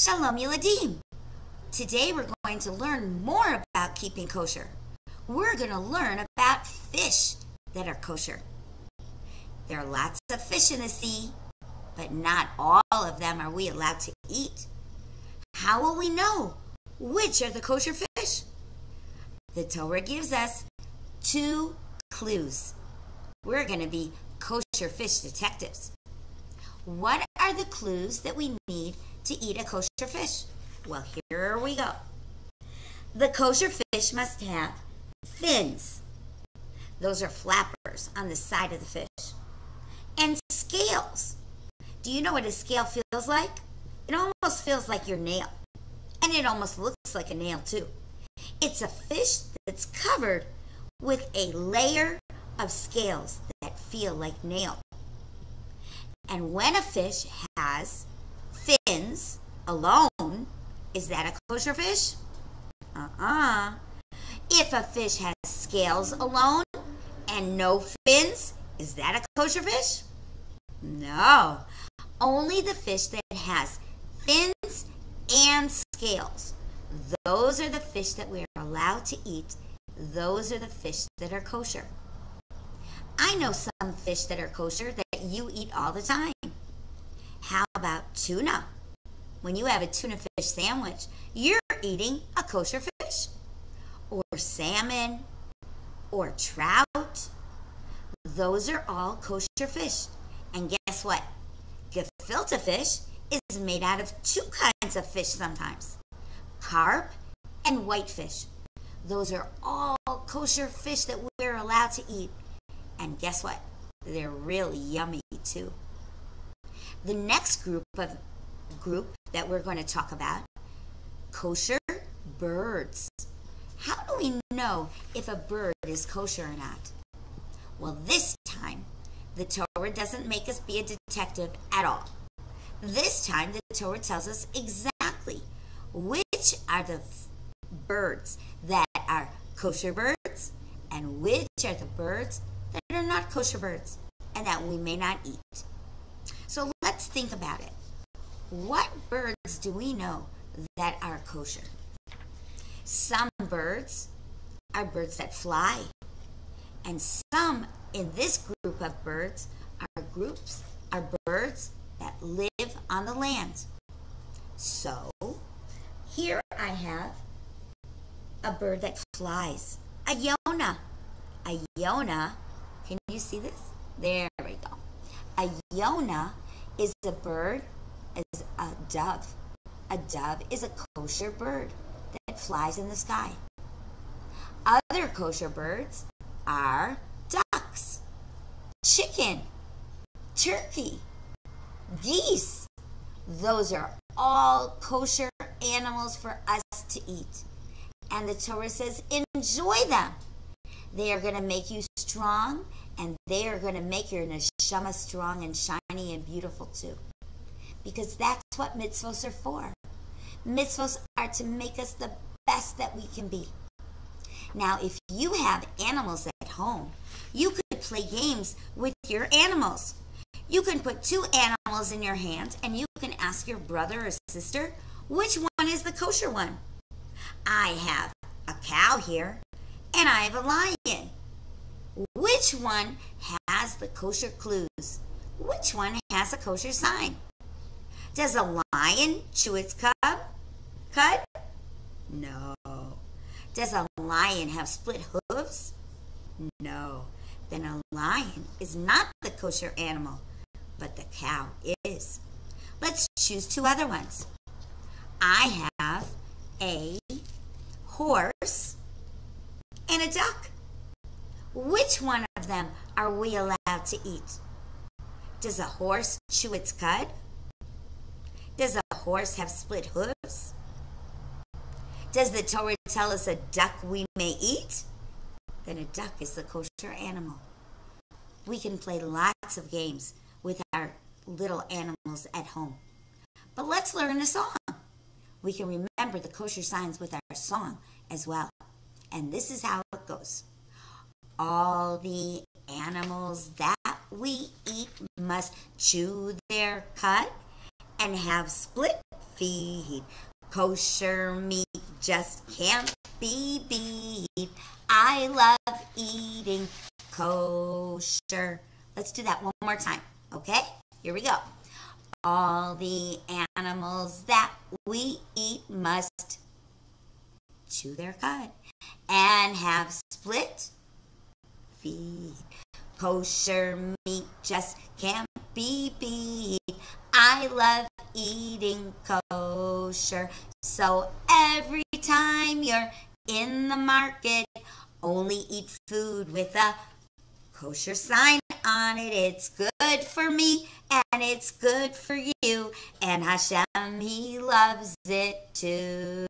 Shalom Yeladim. Today we're going to learn more about keeping kosher. We're going to learn about fish that are kosher. There are lots of fish in the sea, but not all of them are we allowed to eat. How will we know which are the kosher fish? The Torah gives us 2 clues. We're going to be kosher fish detectives. What are the clues that we need to eat a kosher fish? Well, here we go. The kosher fish must have fins. Those are flappers on the side of the fish. And scales. Do you know what a scale feels like? It almost feels like your nail. And it almost looks like a nail too. It's a fish that's covered with a layer of scales that feel like nail. And when a fish has fins alone, is that a kosher fish? If a fish has scales alone and no fins, is that a kosher fish? No. Only the fish that has fins and scales. Those are the fish that we are allowed to eat. Those are the fish that are kosher. I know some fish that are kosher that you eat all the time. How about tuna? When you have a tuna fish sandwich, you're eating a kosher fish. Or salmon, or trout. Those are all kosher fish. And guess what? Gefilte fish is made out of 2 kinds of fish sometimes. Carp and whitefish. Those are all kosher fish that we're allowed to eat. And guess what? They're really yummy too. The next group that we're going to talk about, kosher birds. How do we know if a bird is kosher or not? Well, this time, the Torah doesn't make us be a detective at all. This time, the Torah tells us exactly which are the birds that are kosher birds and which are the birds that are not kosher birds and that we may not eat. So let's think about it. What birds do we know that are kosher? Some birds are birds that fly, and some in this group of birds are birds that live on the land. So here I have a bird that flies, a yona. A yona, can you see this? There we go. A yona is a bird, is a dove. A dove is a kosher bird that flies in the sky. Other kosher birds are ducks, chicken, turkey, geese. Those are all kosher animals for us to eat. And the Torah says, enjoy them. They are going to make you strong, and they are going to make your neshama strong and shiny and beautiful too. Because that's what mitzvos are for. Mitzvos are to make us the best that we can be. Now, if you have animals at home, you could play games with your animals. You can put 2 animals in your hand, and you can ask your brother or sister, which one is the kosher one? I have a cow here, and I have a lion. Which one has the kosher clues? Which one has a kosher sign? Does a lion chew its cud? No. Does a lion have split hooves? No. Then a lion is not the kosher animal, but the cow is. Let's choose 2 other ones. I have a horse and a duck. Which one of them are we allowed to eat? Does a horse chew its cud? Does a horse have split hooves? Does the Torah tell us a duck we may eat? Then a duck is the kosher animal. We can play lots of games with our little animals at home. But let's learn a song. We can remember the kosher signs with our song as well. And this is how it goes. All the animals that we eat must chew their cud and have split feed. Kosher meat just can't be beat. I love eating kosher. Let's do that one more time, okay? Here we go. All the animals that we eat must chew their cud and have split feet. Kosher meat just can't be beat. I love eating kosher. So every time you're in the market, only eat food with a kosher sign on it. It's good for me and it's good for you. And Hashem, He loves it too.